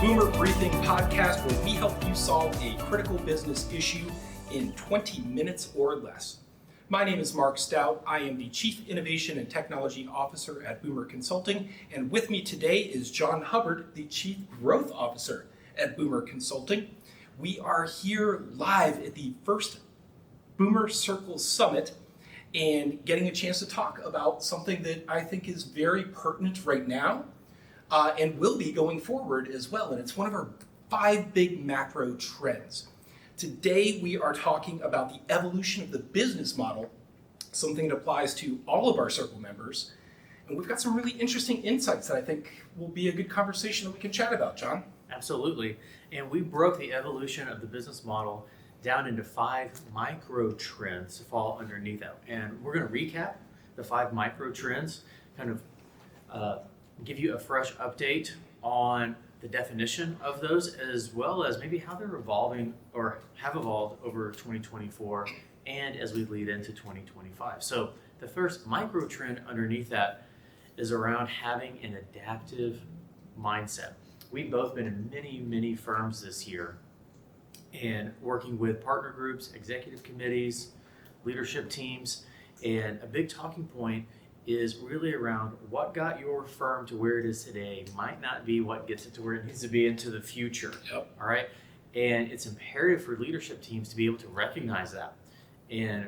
Boomer Briefing podcast, where we help you solve a critical business issue in 20 minutes or less. My name is Marc Staut. I am the Chief Innovation and Technology Officer at Boomer Consulting, and with me today is Jon Hubbard, the Chief Growth Officer at Boomer Consulting. We are here live at the first Boomer Circle Summit and getting a chance to talk about something that I think is very pertinent right now and will be going forward as well. And it's one of our 5 big macro trends. Today we are talking about the evolution of the business model, something that applies to all of our Circle members. And we've got some really interesting insights that I think will be a good conversation that we can chat about, Jon. Absolutely. And we broke the evolution of the business model down into 5 micro trends to fall underneath that. And we're going to recap the 5 micro trends, kind of give you a fresh update on the definition of those, as well as maybe how they're evolving or have evolved over 2024 and as we lead into 2025. So the first micro trend underneath that is around having an adaptive mindset. We've both been in many firms this year and working with partner groups, executive committees, leadership teams, and a big talking point is really around what got your firm to where it is today might not be what gets it to where it needs to be into the future. Yep. All right. And it's imperative for leadership teams to be able to recognize that and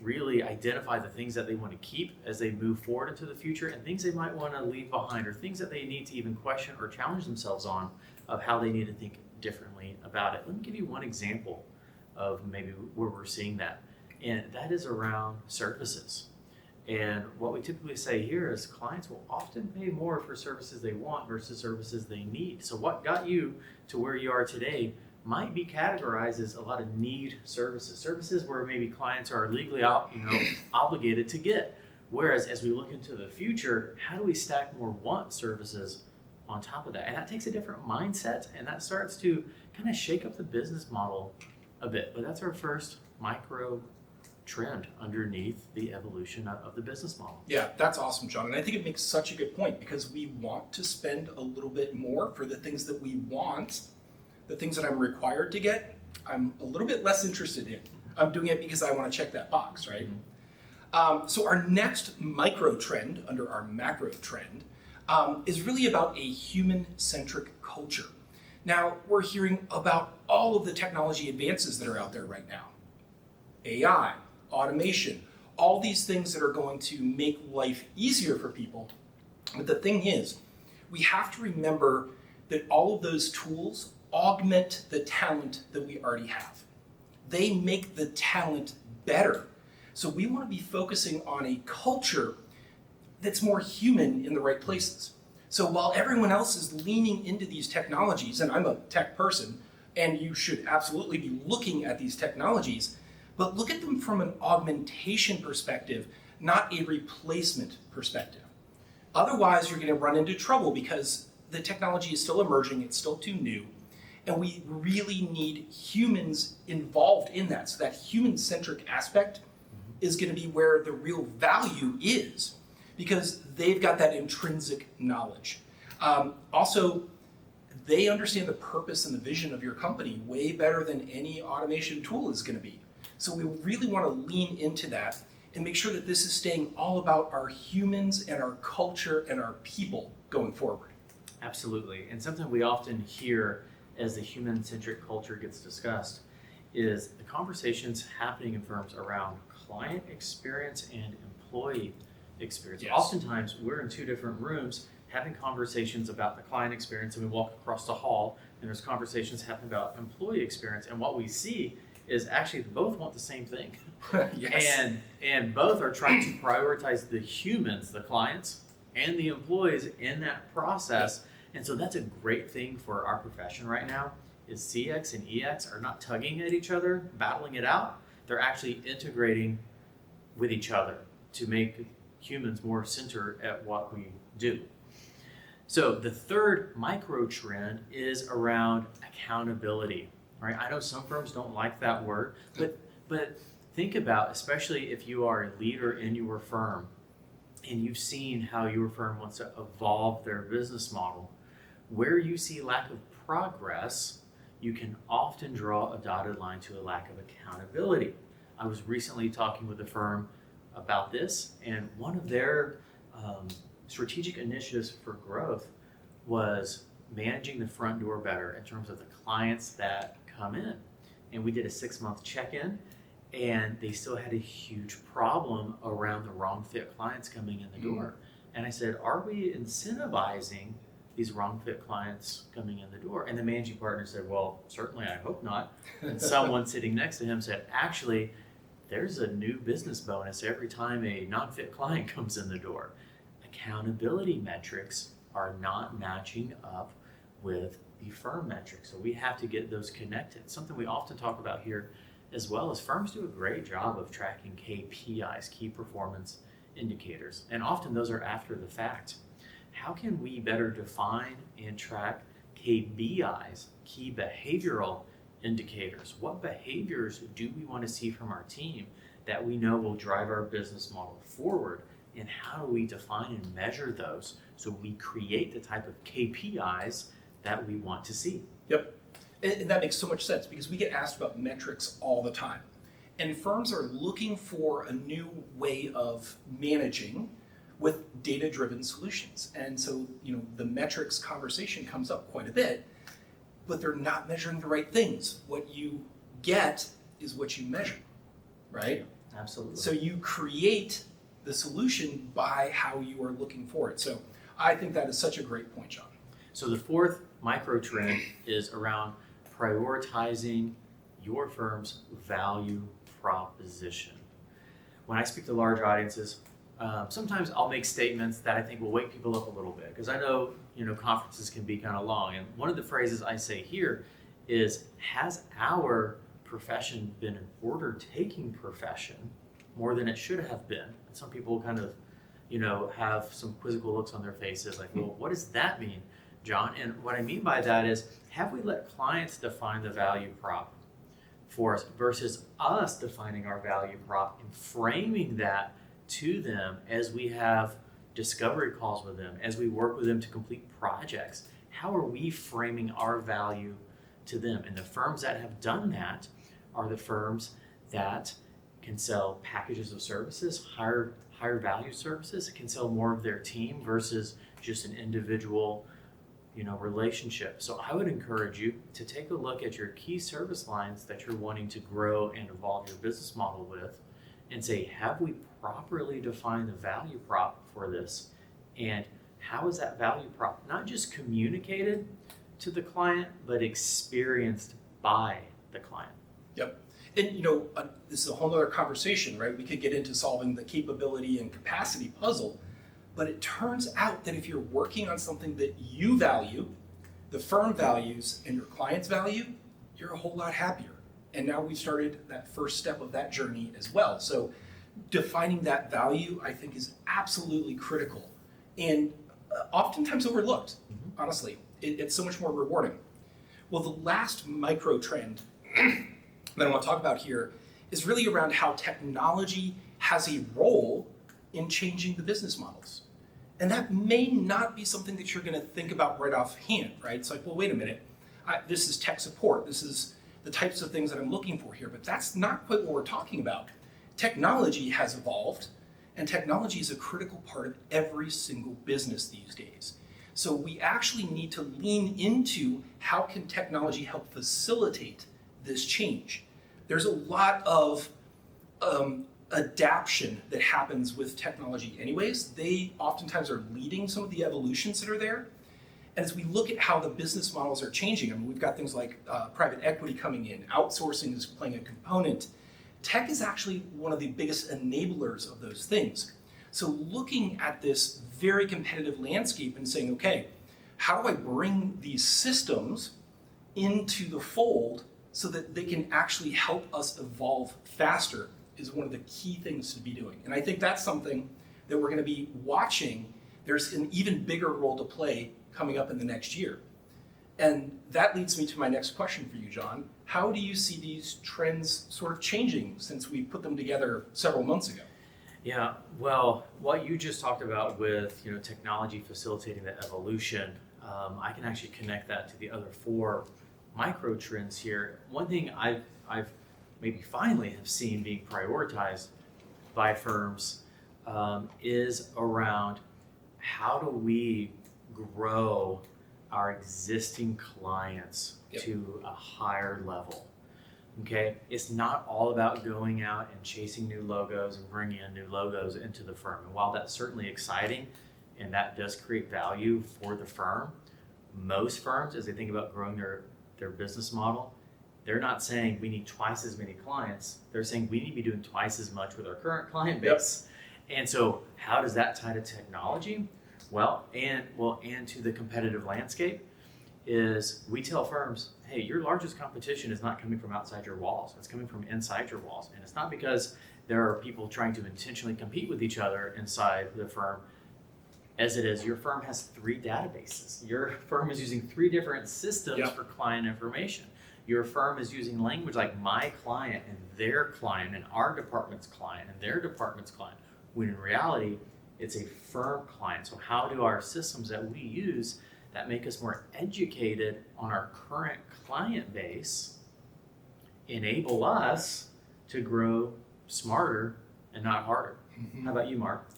really identify the things that they want to keep as they move forward into the future and things they might want to leave behind or things that they need to even question or challenge themselves on of how they need to think differently about it. Let me give you one example of maybe where we're seeing that. And that is around services. And what we typically say here is clients will often pay more for services they want versus services they need. So what got you to where you are today might be categorized as a lot of need services where maybe clients are legally obligated to get. Whereas as we look into the future, how do we stack more want services on top of that? And that takes a different mindset, and that starts to kind of shake up the business model a bit. But that's our first micro trend underneath the evolution of the business model. Yeah, that's awesome, Jon. And I think it makes such a good point because we want to spend a little bit more for the things that we want. The things that I'm required to get, I'm a little bit less interested in. I'm doing it because I want to check that box, right? Mm-hmm. So our next micro trend under our macro trend is really about a human-centric culture. Now, we're hearing about all of the technology advances that are out there right now. AI, automation, all these things that are going to make life easier for people. But the thing is, we have to remember that all of those tools augment the talent that we already have. They make the talent better. So we want to be focusing on a culture that's more human in the right places. So while everyone else is leaning into these technologies, and I'm a tech person, and you should absolutely be looking at these technologies, but look at them from an augmentation perspective, not a replacement perspective. Otherwise, you're going to run into trouble because the technology is still emerging, it's still too new, and we really need humans involved in that. So that human-centric aspect is going to be where the real value is because they've got that intrinsic knowledge. Also, they understand the purpose and the vision of your company way better than any automation tool is going to be. So we really want to lean into that and make sure that this is staying all about our humans and our culture and our people going forward. Absolutely. And something we often hear as the human-centric culture gets discussed is the conversations happening in firms around client experience and employee experience. Yes. Oftentimes, we're in 2 different rooms having conversations about the client experience, and we walk across the hall, and there's conversations happening about employee experience. And what we see is actually both want the same thing. Yes. And both are trying to prioritize the humans, the clients, and the employees in that process. And so that's a great thing for our profession right now is CX and EX are not tugging at each other, battling it out. They're actually integrating with each other to make humans more center at what we do. So the third micro trend is around accountability. Right? I know some firms don't like that word, but think about, especially if you are a leader in your firm and you've seen how your firm wants to evolve their business model, where you see lack of progress, you can often draw a dotted line to a lack of accountability. I was recently talking with a firm about this, and one of their strategic initiatives for growth was managing the front door better in terms of the clients that come in. And we did a 6-month check-in, and they still had a huge problem around the wrong fit clients coming in the door. And I said, are we incentivizing these wrong fit clients coming in the door? And the managing partner said, well, certainly I hope not. And someone sitting next to him said, actually, there's a new business bonus every time a non-fit client comes in the door. Accountability metrics are not matching up with the firm metrics. So we have to get those connected. Something we often talk about here as well is firms do a great job of tracking KPIs, key performance indicators, and often those are after the fact. How can we better define and track KBIs, key behavioral indicators? What behaviors do we want to see from our team that we know will drive our business model forward? And how do we define and measure those so we create the type of KPIs that we want to see? Yep. And that makes so much sense because we get asked about metrics all the time. And firms are looking for a new way of managing with data-driven solutions. And so, the metrics conversation comes up quite a bit, but they're not measuring the right things. What you get is what you measure, right? Absolutely. So you create the solution by how you are looking for it. So I think that is such a great point, John. So the fourth micro trend is around prioritizing your firm's value proposition. When I speak to large audiences, sometimes I'll make statements that I think will wake people up a little bit because I know, conferences can be kind of long. And one of the phrases I say here is, has our profession been an order-taking profession more than it should have been? And some people kind of, have some quizzical looks on their faces like, well, what does that mean, John? And what I mean by that is, have we let clients define the value prop for us versus us defining our value prop and framing that to them as we have discovery calls with them, as we work with them to complete projects? How are we framing our value to them? And the firms that have done that are the firms that can sell packages of services, higher value services, can sell more of their team versus just an individual relationship. So I would encourage you to take a look at your key service lines that you're wanting to grow and evolve your business model with and say, have we properly defined the value prop for this? And how is that value prop not just communicated to the client, but experienced by the client? Yep. And this is a whole other conversation, right? We could get into solving the capability and capacity puzzle, but it turns out that if you're working on something that you value, the firm values, and your clients value, you're a whole lot happier. And now we've started that first step of that journey as well. So defining that value, I think, is absolutely critical and oftentimes overlooked, honestly. It's so much more rewarding. Well, the last micro trend that I want to talk about here is really around how technology has a role in changing the business models. And that may not be something that you're going to think about right offhand, right? It's like, well, wait a minute. This is tech support. This is the types of things that I'm looking for here. But that's not quite what we're talking about. Technology has evolved, and technology is a critical part of every single business these days. So we actually need to lean into how can technology help facilitate this change. There's a lot of adaption that happens with technology anyways. They oftentimes are leading some of the evolutions that are there. And as we look at how the business models are changing, we've got things like private equity coming in, outsourcing is playing a component. Tech is actually one of the biggest enablers of those things. So looking at this very competitive landscape and saying, okay, how do I bring these systems into the fold so that they can actually help us evolve faster is one of the key things to be doing. And I think that's something that we're going to be watching. There's an even bigger role to play coming up in the next year. And that leads me to my next question for you, John. How do you see these trends sort of changing since we put them together several months ago? Yeah, well, what you just talked about with technology facilitating the evolution, I can actually connect that to the other 4 micro trends here. One thing I've maybe finally have seen being prioritized by firms is around how do we grow our existing clients to a higher level. Okay, it's not all about going out and chasing new logos and bringing in new logos into the firm. And while that's certainly exciting and that does create value for the firm, most firms, as they think about growing their business model, they're not saying we need twice as many clients. They're saying we need to be doing twice as much with our current client base. And so how does that tie to technology? Well, and to the competitive landscape is we tell firms, hey, your largest competition is not coming from outside your walls. It's coming from inside your walls. And it's not because there are people trying to intentionally compete with each other inside the firm, as it is your firm has 3 databases. Your firm is using 3 different systems for client information. Your firm is using language like my client and their client and our department's client and their department's client, when in reality, it's a firm client. So how do our systems that we use that make us more educated on our current client base enable us to grow smarter and not harder? How about you, Mark?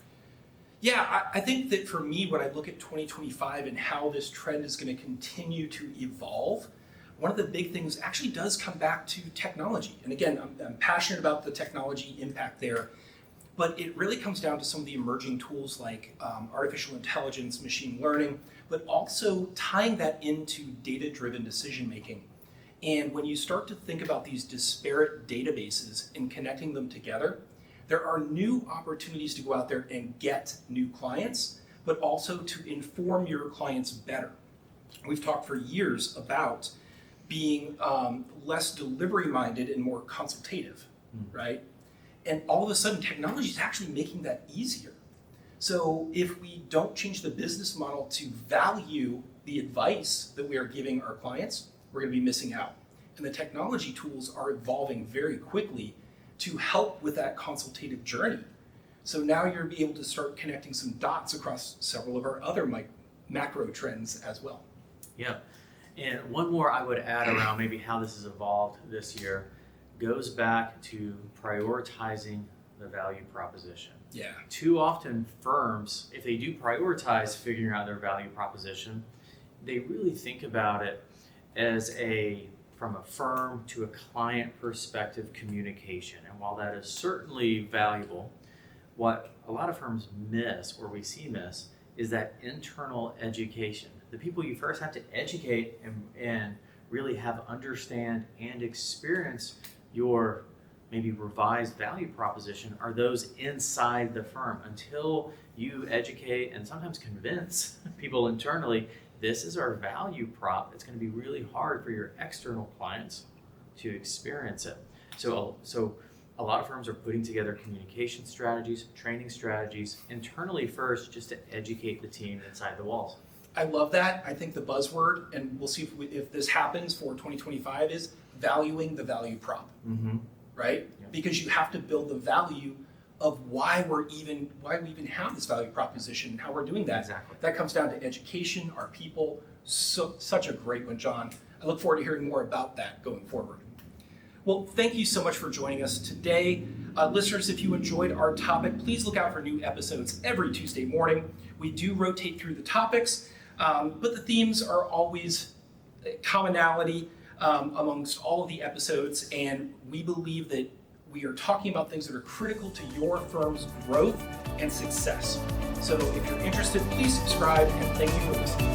Yeah, I think that for me, when I look at 2025 and how this trend is going to continue to evolve, one of the big things actually does come back to technology. And again, I'm passionate about the technology impact there, but it really comes down to some of the emerging tools like artificial intelligence, machine learning, but also tying that into data-driven decision making. And when you start to think about these disparate databases and connecting them together, there are new opportunities to go out there and get new clients, but also to inform your clients better. We've talked for years about being less delivery-minded and more consultative, right? And all of a sudden, technology is actually making that easier. So if we don't change the business model to value the advice that we are giving our clients, we're going to be missing out. And the technology tools are evolving very quickly to help with that consultative journey. So now you're able to start connecting some dots across several of our other macro trends as well. Yeah. And one more I would add around maybe how this has evolved this year goes back to prioritizing the value proposition. Yeah. Too often firms, if they do prioritize figuring out their value proposition, they really think about it as from a firm to a client perspective communication. And while that is certainly valuable, what a lot of firms miss, or we see miss, is that internal education. The people you first have to educate and really have understand and experience your maybe revised value proposition are those inside the firm. Until you educate and sometimes convince people internally, this is our value prop, it's going to be really hard for your external clients to experience it. So a lot of firms are putting together communication strategies, training strategies internally first, just to educate the team inside the walls. I love that. I think the buzzword, and we'll see if this happens for 2025, is valuing the value prop, right? Yeah. Because you have to build the value of why we even have this value proposition and how we're doing that. Exactly. That comes down to education, our people. Such a great one, Jon. I look forward to hearing more about that going forward. Well, thank you so much for joining us today. Listeners, if you enjoyed our topic, please look out for new episodes every Tuesday morning. We do rotate through the topics, but the themes are always commonality amongst all of the episodes, and we believe that we are talking about things that are critical to your firm's growth and success. So if you're interested, please subscribe, and thank you for listening.